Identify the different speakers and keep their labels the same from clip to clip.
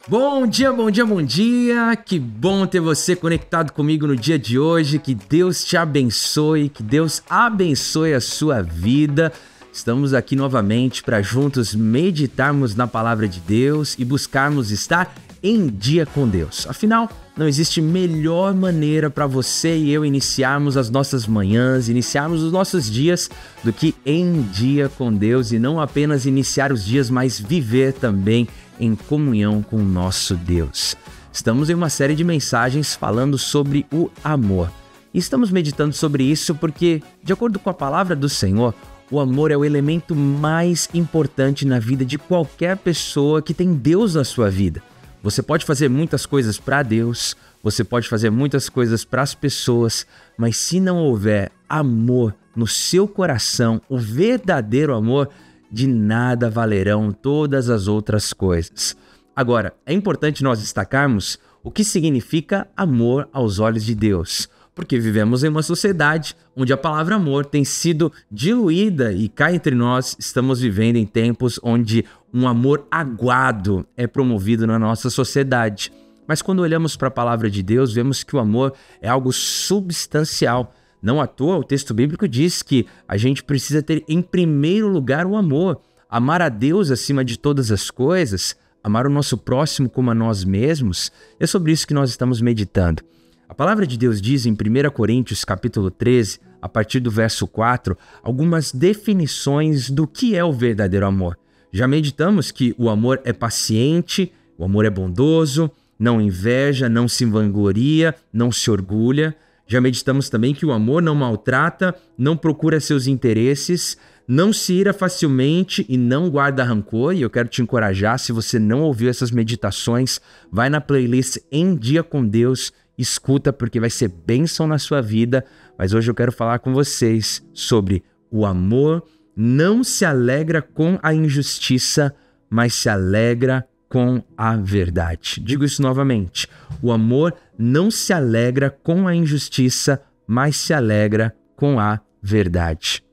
Speaker 1: Bom dia, bom dia, bom dia! Que bom ter você conectado comigo no dia de hoje. Que Deus te abençoe, que Deus abençoe a sua vida. Estamos aqui novamente para juntos meditarmos na palavra de Deus e buscarmos estar em dia com Deus. Afinal, não existe melhor maneira para você e eu iniciarmos as nossas manhãs, iniciarmos os nossos dias do que em dia com Deus, e não apenas iniciar os dias, mas viver também em comunhão com o nosso Deus. Estamos em uma série de mensagens falando sobre o amor. E estamos meditando sobre isso porque, de acordo com a palavra do Senhor, o amor é o elemento mais importante na vida de qualquer pessoa que tem Deus na sua vida. Você pode fazer muitas coisas para Deus, você pode fazer muitas coisas para as pessoas, mas se não houver amor no seu coração, o verdadeiro amor, de nada valerão todas as outras coisas. Agora, é importante nós destacarmos o que significa amor aos olhos de Deus, porque vivemos em uma sociedade onde a palavra amor tem sido diluída e cá entre nós estamos vivendo em tempos onde um amor aguado é promovido na nossa sociedade. Mas quando olhamos para a palavra de Deus, vemos que o amor é algo substancial. Não à toa, o texto bíblico diz que a gente precisa ter em primeiro lugar o amor, amar a Deus acima de todas as coisas, amar o nosso próximo como a nós mesmos. É sobre isso que nós estamos meditando. A palavra de Deus diz em 1 Coríntios capítulo 13, a partir do verso 4, algumas definições do que é o verdadeiro amor. Já meditamos que o amor é paciente, o amor é bondoso, não inveja, não se vangloria, não se orgulha. Já meditamos também que o amor não maltrata, não procura seus interesses, não se ira facilmente e não guarda rancor. E eu quero te encorajar, se você não ouviu essas meditações, vai na playlist Em Dia com Deus, escuta porque vai ser bênção na sua vida. Mas hoje eu quero falar com vocês sobre o amor não se alegra com a injustiça, mas se alegra com a verdade. Digo isso novamente. O amor não se alegra com a injustiça, mas se alegra com a verdade.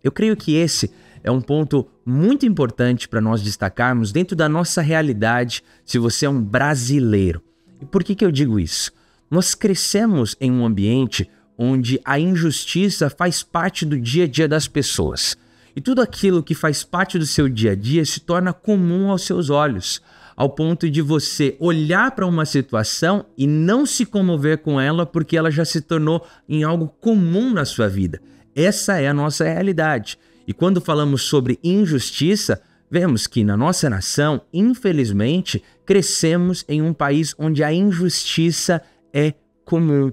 Speaker 1: Eu creio que esse é um ponto muito importante para nós destacarmos dentro da nossa realidade, se você é um brasileiro. E por que eu digo isso? Nós crescemos em um ambiente onde a injustiça faz parte do dia a dia das pessoas. E tudo aquilo que faz parte do seu dia a dia se torna comum aos seus olhos, ao ponto de você olhar para uma situação e não se comover com ela porque ela já se tornou em algo comum na sua vida. Essa é a nossa realidade. E quando falamos sobre injustiça, vemos que na nossa nação, infelizmente, crescemos em um país onde a injustiça é comum.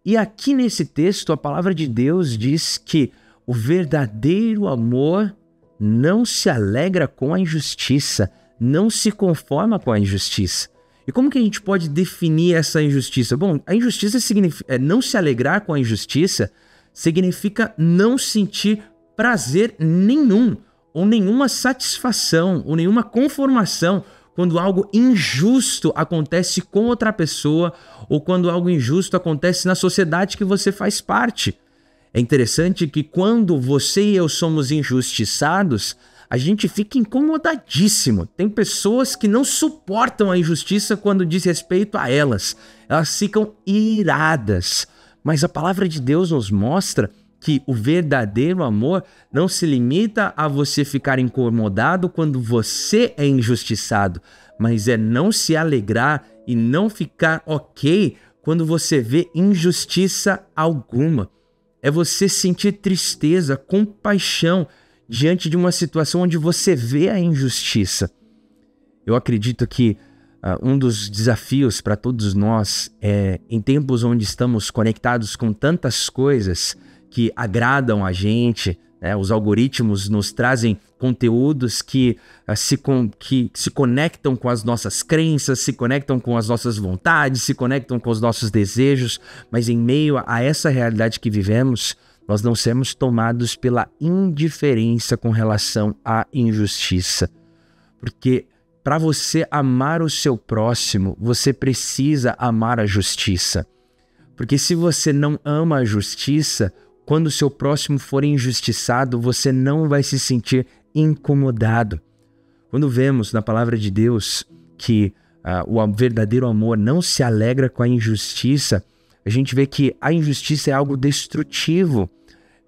Speaker 1: E aqui nesse texto, a palavra de Deus diz que o verdadeiro amor não se alegra com a injustiça, não se conforma com a injustiça. E como que a gente pode definir essa injustiça? Bom, a injustiça significa não se alegrar com a injustiça, significa não sentir prazer nenhum, ou nenhuma satisfação, ou nenhuma conformação quando algo injusto acontece com outra pessoa, ou quando algo injusto acontece na sociedade que você faz parte. É interessante que quando você e eu somos injustiçados, a gente fica incomodadíssimo. Tem pessoas que não suportam a injustiça quando diz respeito a elas. Elas ficam iradas. Mas a palavra de Deus nos mostra que o verdadeiro amor não se limita a você ficar incomodado quando você é injustiçado, mas é não se alegrar e não ficar ok quando você vê injustiça alguma. É você sentir tristeza, compaixão diante de uma situação onde você vê a injustiça. Eu acredito que um dos desafios para todos nós é, em tempos onde estamos conectados com tantas coisas que agradam a gente, né? Os algoritmos nos trazem conteúdos que se conectam com as nossas crenças, se conectam com as nossas vontades, se conectam com os nossos desejos, mas em meio a essa realidade que vivemos, nós não sermos tomados pela indiferença com relação à injustiça. Porque para você amar o seu próximo, você precisa amar a justiça. Porque se você não ama a justiça, quando o seu próximo for injustiçado, você não vai se sentir incomodado. Quando vemos na palavra de Deus que o verdadeiro amor não se alegra com a injustiça, a gente vê que a injustiça é algo destrutivo,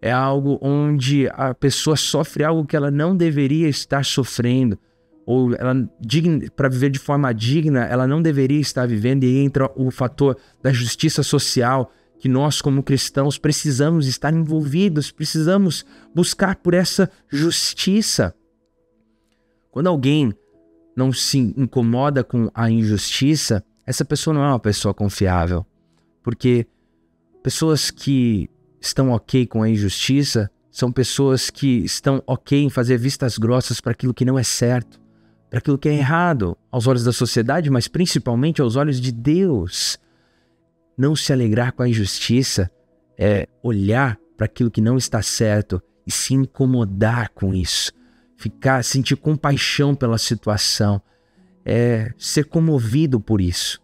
Speaker 1: é algo onde a pessoa sofre algo que ela não deveria estar sofrendo, ou para viver de forma digna, ela não deveria estar vivendo, e aí entra o fator da justiça social, que nós como cristãos precisamos estar envolvidos, precisamos buscar por essa justiça. Quando alguém não se incomoda com a injustiça, essa pessoa não é uma pessoa confiável. Porque pessoas que estão ok com a injustiça são pessoas que estão ok em fazer vistas grossas para aquilo que não é certo, para aquilo que é errado aos olhos da sociedade, mas principalmente aos olhos de Deus. Não se alegrar com a injustiça é olhar para aquilo que não está certo e se incomodar com isso. Sentir compaixão pela situação, ser comovido por isso.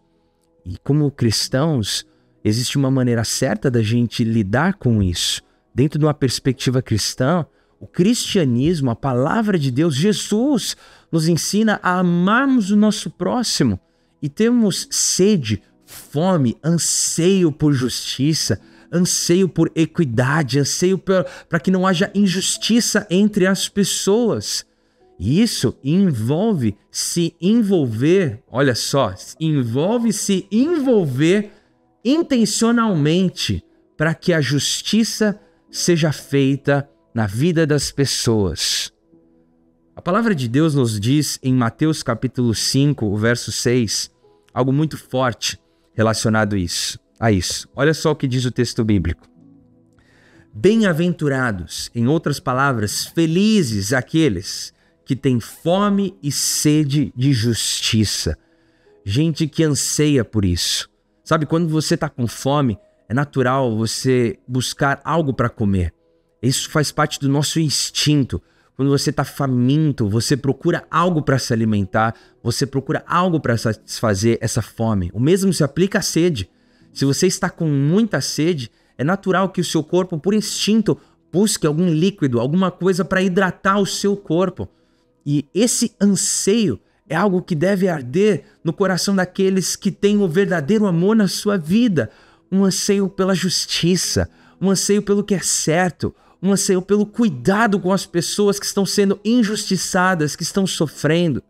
Speaker 1: E como cristãos, existe uma maneira certa da gente lidar com isso. Dentro de uma perspectiva cristã, o cristianismo, a palavra de Deus, Jesus, nos ensina a amarmos o nosso próximo e termos sede, fome, anseio por justiça, anseio por equidade, anseio para que não haja injustiça entre as pessoas. E isso envolve se envolver, olha só, envolve se envolver intencionalmente para que a justiça seja feita na vida das pessoas. A palavra de Deus nos diz em Mateus capítulo 5, o verso 6, algo muito forte relacionado a isso. Olha só o que diz o texto bíblico. Bem-aventurados, em outras palavras, felizes aqueles que têm fome e sede de justiça. Gente que anseia por isso. Sabe, quando você está com fome, é natural você buscar algo para comer. Isso faz parte do nosso instinto. Quando você está faminto, você procura algo para se alimentar, você procura algo para satisfazer essa fome. O mesmo se aplica à sede. Se você está com muita sede, é natural que o seu corpo, por instinto, busque algum líquido, alguma coisa para hidratar o seu corpo. E esse anseio é algo que deve arder no coração daqueles que têm o verdadeiro amor na sua vida. Um anseio pela justiça, um anseio pelo que é certo, um anseio pelo cuidado com as pessoas que estão sendo injustiçadas, que estão sofrendo.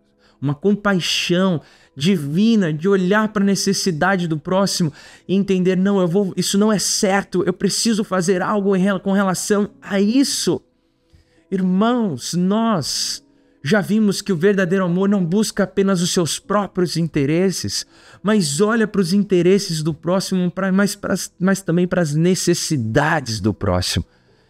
Speaker 1: Uma compaixão divina de olhar para a necessidade do próximo e entender, isso não é certo, eu preciso fazer algo com relação a isso. Irmãos, nós já vimos que o verdadeiro amor não busca apenas os seus próprios interesses, mas olha para os interesses do próximo, mas também para as necessidades do próximo.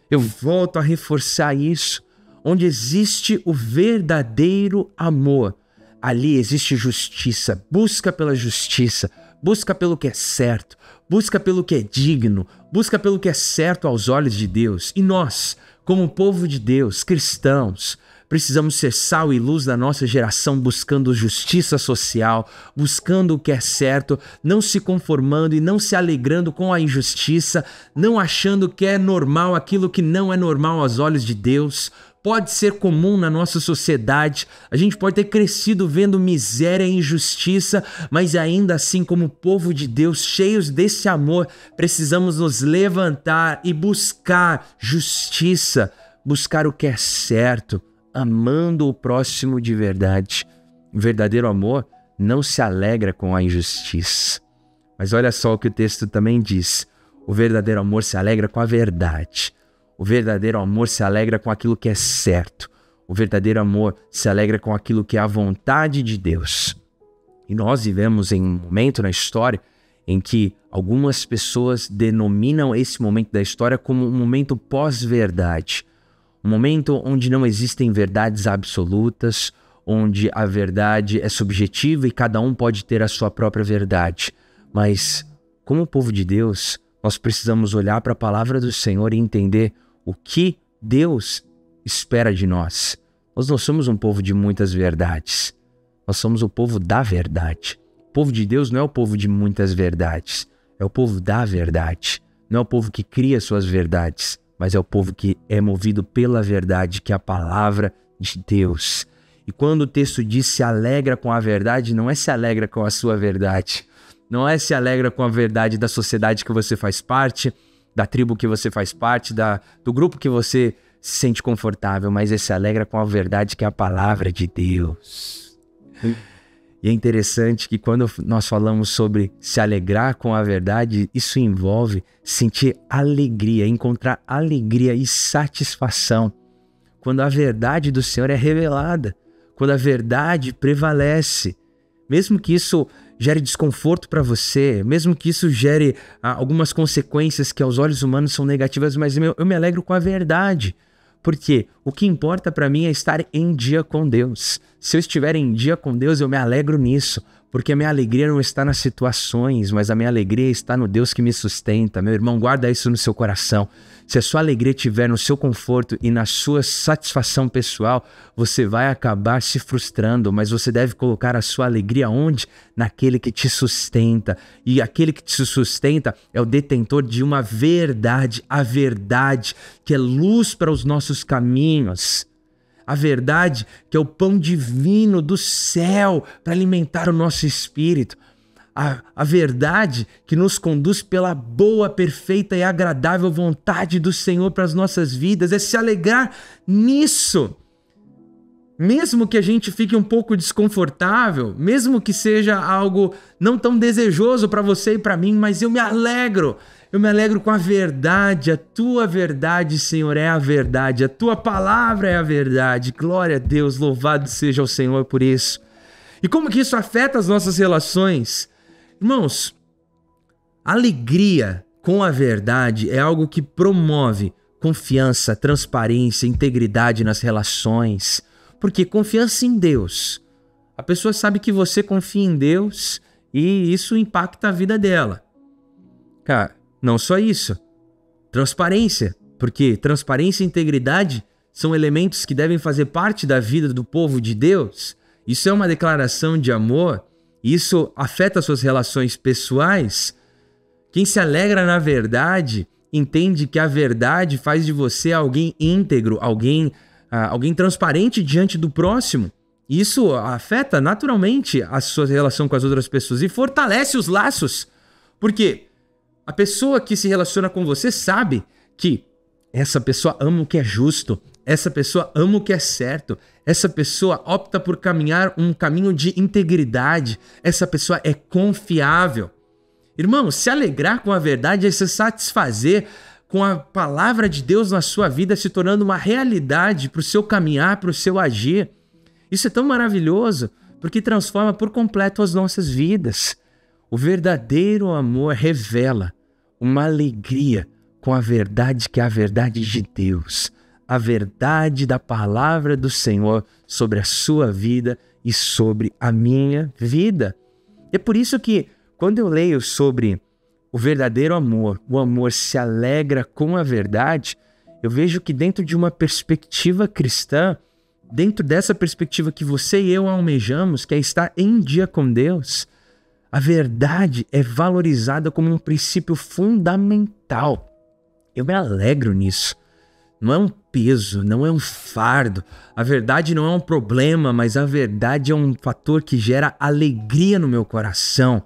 Speaker 1: Eu volto a reforçar isso. Onde existe o verdadeiro amor, ali existe justiça. Busca pela justiça, busca pelo que é certo, busca pelo que é digno, busca pelo que é certo aos olhos de Deus. E nós, como povo de Deus, cristãos, precisamos ser sal e luz da nossa geração, buscando justiça social, buscando o que é certo, não se conformando e não se alegrando com a injustiça, não achando que é normal aquilo que não é normal aos olhos de Deus. Pode ser comum na nossa sociedade, a gente pode ter crescido vendo miséria e injustiça, mas ainda assim, como povo de Deus, cheios desse amor, precisamos nos levantar e buscar justiça, buscar o que é certo, amando o próximo de verdade. O verdadeiro amor não se alegra com a injustiça. Mas olha só o que o texto também diz. O verdadeiro amor se alegra com a verdade. O verdadeiro amor se alegra com aquilo que é certo. O verdadeiro amor se alegra com aquilo que é a vontade de Deus. E nós vivemos em um momento na história em que algumas pessoas denominam esse momento da história como um momento pós-verdade. Um momento onde não existem verdades absolutas, onde a verdade é subjetiva e cada um pode ter a sua própria verdade. Mas, como povo de Deus, nós precisamos olhar para a palavra do Senhor e entender o que Deus espera de nós. Nós não somos um povo de muitas verdades. Nós somos o povo da verdade. O povo de Deus não é o povo de muitas verdades. É o povo da verdade. Não é o povo que cria suas verdades, mas é o povo que é movido pela verdade, que é a palavra de Deus. E quando o texto diz se alegra com a verdade, não é se alegra com a sua verdade. Não é se alegra com a verdade da sociedade que você faz parte, da tribo que você faz parte, do grupo que você se sente confortável, mas é se alegra com a verdade que é a palavra de Deus. E é interessante que quando nós falamos sobre se alegrar com a verdade, isso envolve sentir alegria, encontrar alegria e satisfação. Quando a verdade do Senhor é revelada, quando a verdade prevalece, mesmo que isso gere desconforto para você, mesmo que isso gere algumas consequências que aos olhos humanos são negativas, mas eu me alegro com a verdade. Porque o que importa para mim é estar em dia com Deus. Se eu estiver em dia com Deus, eu me alegro nisso. Porque a minha alegria não está nas situações, mas a minha alegria está no Deus que me sustenta. Meu irmão, guarda isso no seu coração. Se a sua alegria estiver no seu conforto e na sua satisfação pessoal, você vai acabar se frustrando, mas você deve colocar a sua alegria onde? Naquele que te sustenta. E aquele que te sustenta é o detentor de uma verdade, a verdade que é luz para os nossos caminhos. A verdade que é o pão divino do céu para alimentar o nosso espírito. A verdade que nos conduz pela boa, perfeita e agradável vontade do Senhor para as nossas vidas. É se alegrar nisso. Mesmo que a gente fique um pouco desconfortável, mesmo que seja algo não tão desejoso para você e para mim, mas eu me alegro. Eu me alegro com a verdade, a tua verdade, Senhor, é a verdade, a tua palavra é a verdade. Glória a Deus, louvado seja o Senhor por isso. E como que isso afeta as nossas relações? Irmãos, alegria com a verdade é algo que promove confiança, transparência, integridade nas relações. Porque confiança em Deus. A pessoa sabe que você confia em Deus e isso impacta a vida dela. Cara, não só isso. Transparência. Porque transparência e integridade são elementos que devem fazer parte da vida do povo de Deus. Isso é uma declaração de amor. Isso afeta suas relações pessoais. Quem se alegra na verdade entende que a verdade faz de você alguém íntegro, alguém transparente diante do próximo. Isso afeta naturalmente a sua relação com as outras pessoas e fortalece os laços. Porque a pessoa que se relaciona com você sabe que essa pessoa ama o que é justo, essa pessoa ama o que é certo, essa pessoa opta por caminhar um caminho de integridade, essa pessoa é confiável. Irmão, se alegrar com a verdade é se satisfazer com a palavra de Deus na sua vida se tornando uma realidade para o seu caminhar, para o seu agir. Isso é tão maravilhoso, porque transforma por completo as nossas vidas. O verdadeiro amor revela uma alegria com a verdade que é a verdade de Deus, a verdade da palavra do Senhor sobre a sua vida e sobre a minha vida. É por isso que, quando eu leio sobre o verdadeiro amor, o amor se alegra com a verdade, eu vejo que dentro de uma perspectiva cristã, dentro dessa perspectiva que você e eu almejamos, que é estar em dia com Deus, a verdade é valorizada como um princípio fundamental. Eu me alegro nisso. Não é um peso, não é um fardo. A verdade não é um problema, mas a verdade é um fator que gera alegria no meu coração.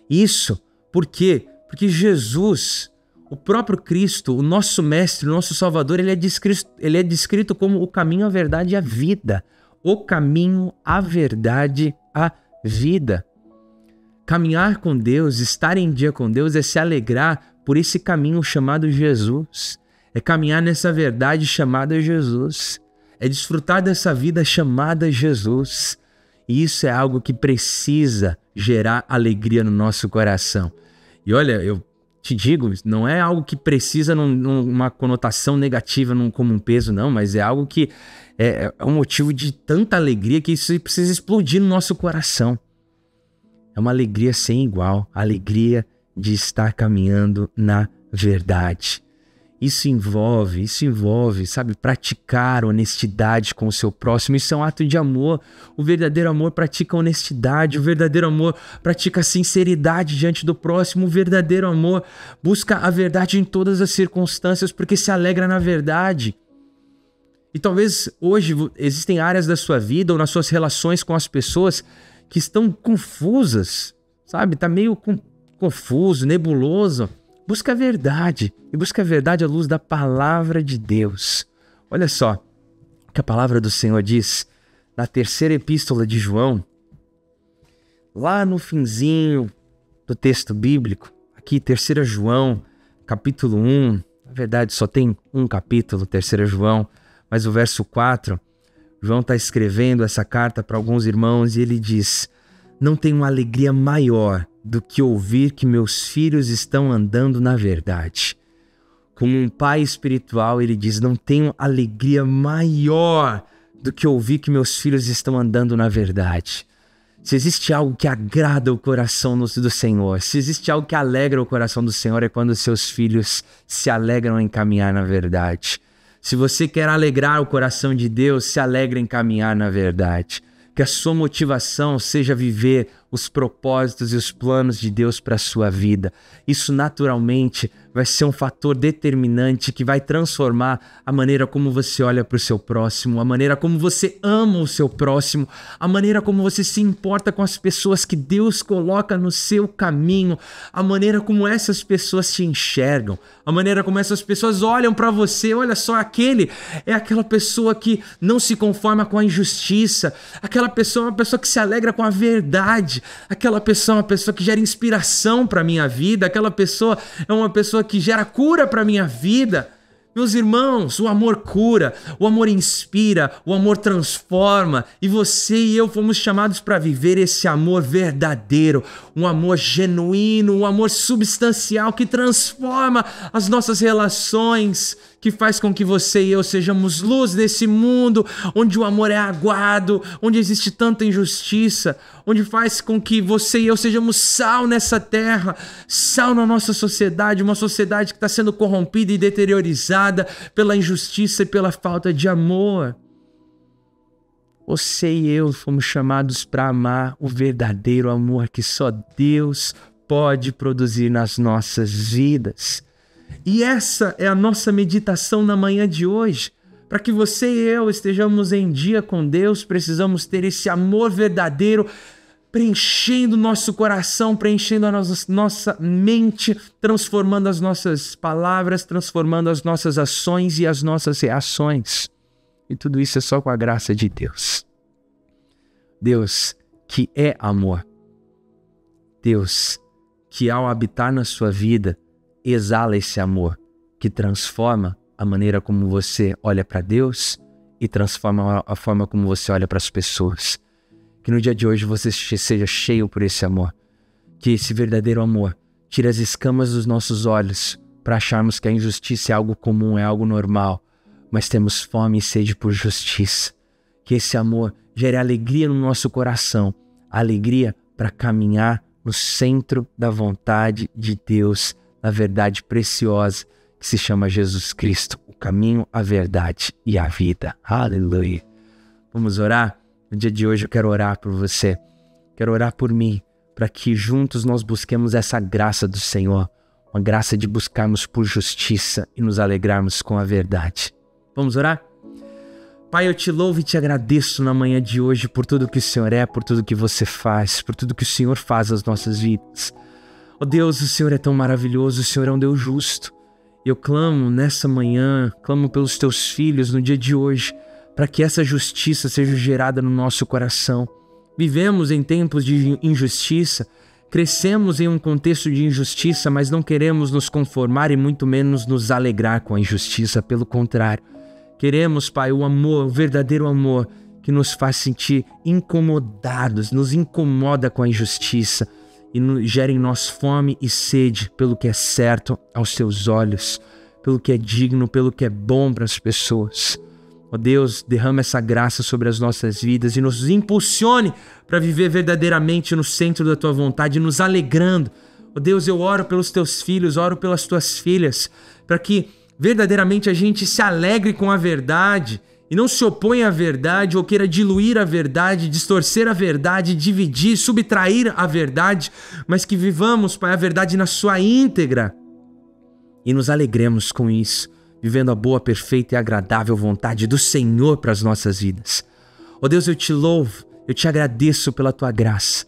Speaker 1: Isso, por quê? Porque Jesus, o próprio Cristo, o nosso Mestre, o nosso Salvador, ele é descrito como o caminho, a verdade e a vida. O caminho, a verdade, a vida. Caminhar com Deus, estar em dia com Deus é se alegrar por esse caminho chamado Jesus. É caminhar nessa verdade chamada Jesus. É desfrutar dessa vida chamada Jesus. E isso é algo que precisa gerar alegria no nosso coração. E olha, eu te digo, não é algo que precisa numa conotação negativa, como um peso, não, mas é algo que é um motivo de tanta alegria que isso precisa explodir no nosso coração. É uma alegria sem igual, a alegria de estar caminhando na verdade. Isso envolve, sabe, praticar honestidade com o seu próximo. Isso é um ato de amor. O verdadeiro amor pratica honestidade. O verdadeiro amor pratica sinceridade diante do próximo. O verdadeiro amor busca a verdade em todas as circunstâncias porque se alegra na verdade. E talvez hoje existem áreas da sua vida ou nas suas relações com as pessoas que estão confusas, sabe? Tá meio confuso, nebuloso. Busca a verdade. E busca a verdade à luz da palavra de Deus. Olha só o que a palavra do Senhor diz na terceira epístola de João, lá no finzinho do texto bíblico, aqui 3 João, capítulo 1, na verdade só tem um capítulo, 3 João, mas o verso 4, João está escrevendo essa carta para alguns irmãos e ele diz: não tenho uma alegria maior do que ouvir que meus filhos estão andando na verdade. Como um pai espiritual, ele diz: não tenho alegria maior do que ouvir que meus filhos estão andando na verdade. Se existe algo que agrada o coração do Senhor, se existe algo que alegra o coração do Senhor, é quando seus filhos se alegram em caminhar na verdade. Se você quer alegrar o coração de Deus, se alegre em caminhar na verdade. Que a sua motivação seja viver os propósitos e os planos de Deus para a sua vida. Isso naturalmente vai ser um fator determinante que vai transformar a maneira como você olha para o seu próximo, a maneira como você ama o seu próximo, a maneira como você se importa com as pessoas que Deus coloca no seu caminho, a maneira como essas pessoas te enxergam, a maneira como essas pessoas olham para você. Olha só, aquela pessoa que não se conforma com a injustiça, aquela pessoa é uma pessoa que se alegra com a verdade, aquela pessoa é uma pessoa que gera inspiração para a minha vida, aquela pessoa é uma pessoa que gera cura para a minha vida. Meus irmãos, o amor cura, o amor inspira, o amor transforma, e você e eu fomos chamados para viver esse amor verdadeiro, um amor genuíno, um amor substancial que transforma as nossas relações, que faz com que você e eu sejamos luz nesse mundo onde o amor é aguado, onde existe tanta injustiça, onde faz com que você e eu sejamos sal nessa terra, sal na nossa sociedade, uma sociedade que está sendo corrompida e deteriorizada pela injustiça e pela falta de amor. Você e eu fomos chamados para amar o verdadeiro amor que só Deus pode produzir nas nossas vidas. E essa é a nossa meditação na manhã de hoje. Para que você e eu estejamos em dia com Deus, precisamos ter esse amor verdadeiro preenchendo nosso coração, preenchendo a nossa mente, transformando as nossas palavras, transformando as nossas ações e as nossas reações. E tudo isso é só com a graça de Deus. Deus que é amor. Deus que ao habitar na sua vida, exala esse amor que transforma a maneira como você olha para Deus e transforma a forma como você olha para as pessoas. Que no dia de hoje você seja cheio por esse amor. Que esse verdadeiro amor tire as escamas dos nossos olhos para acharmos que a injustiça é algo comum, é algo normal, mas temos fome e sede por justiça. Que esse amor gere alegria no nosso coração, alegria para caminhar no centro da vontade de Deus, na verdade preciosa que se chama Jesus Cristo, o caminho, a verdade e a vida. Aleluia. Vamos orar? No dia de hoje eu quero orar por você, quero orar por mim, para que juntos nós busquemos essa graça do Senhor, uma graça de buscarmos por justiça e nos alegrarmos com a verdade. Vamos orar? Pai, eu te louvo e te agradeço na manhã de hoje por tudo que o Senhor é, por tudo que você faz, por tudo que o Senhor faz nas nossas vidas. Oh Deus, o Senhor é tão maravilhoso, o Senhor é um Deus justo. Eu clamo nessa manhã, clamo pelos teus filhos no dia de hoje, para que essa justiça seja gerada no nosso coração. Vivemos em tempos de injustiça, crescemos em um contexto de injustiça, mas não queremos nos conformar e muito menos nos alegrar com a injustiça, pelo contrário. Queremos, Pai, o amor, o verdadeiro amor que nos faz sentir incomodados, nos incomoda com a injustiça e gera em nós fome e sede pelo que é certo aos teus olhos, pelo que é digno, pelo que é bom para as pessoas. Ó Deus, derrama essa graça sobre as nossas vidas e nos impulsione para viver verdadeiramente no centro da tua vontade, nos alegrando. Ó Deus, eu oro pelos teus filhos, oro pelas tuas filhas, para que verdadeiramente a gente se alegre com a verdade e não se oponha à verdade ou queira diluir a verdade, distorcer a verdade, dividir, subtrair a verdade, mas que vivamos, Pai, a verdade na sua íntegra e nos alegremos com isso. vivendo a boa, perfeita e agradável vontade do Senhor para as nossas vidas. Ó Deus, eu te louvo, eu te agradeço pela tua graça.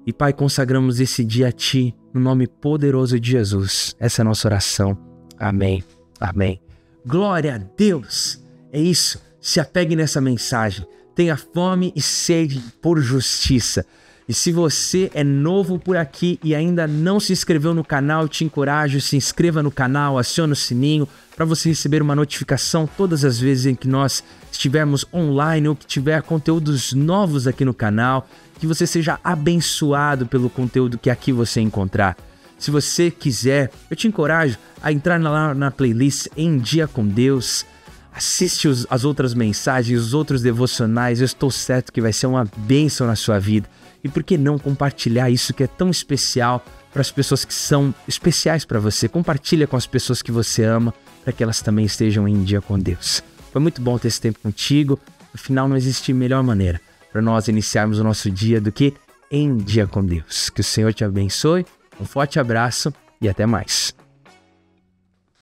Speaker 1: E Pai, consagramos esse dia a Ti, no nome poderoso de Jesus. Essa é a nossa oração. Amém. Amém. Glória a Deus. É isso. Se apegue nessa mensagem. Tenha fome e sede por justiça. E se você é novo por aqui e ainda não se inscreveu no canal, eu te encorajo, se inscreva no canal, acione o sininho para você receber uma notificação todas as vezes em que nós estivermos online ou que tiver conteúdos novos aqui no canal, que você seja abençoado pelo conteúdo que aqui você encontrar. Se você quiser, eu te encorajo a entrar lá na playlist Em Dia com Deus, assiste as outras mensagens, os outros devocionais, eu estou certo que vai ser uma bênção na sua vida. E por que não compartilhar isso que é tão especial para as pessoas que são especiais para você? Compartilha com as pessoas que você ama, para que elas também estejam em dia com Deus. Foi muito bom ter esse tempo contigo. Afinal, não existe melhor maneira para nós iniciarmos o nosso dia do que em dia com Deus. Que o Senhor te abençoe, um forte abraço e até mais.